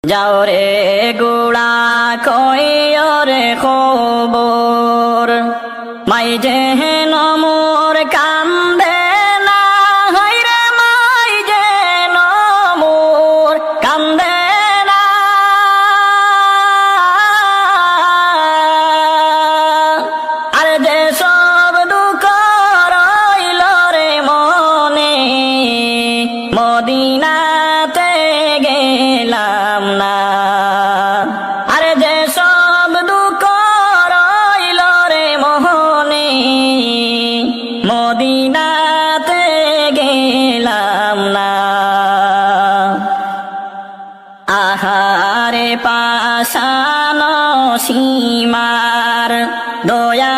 যাও রে গুড়া কইও রে খবর মাই যে নমোর কান্দে না হাইরে মাই যে নমোর কান্দে না আর যে সব দুঃখ রইল রে মনে মদিনাতে গেলাম না আর যে সব দুঃখ রইল রে মোহনে মদিনাতে গেলাম না আহারে পাশানো সীমার দয়া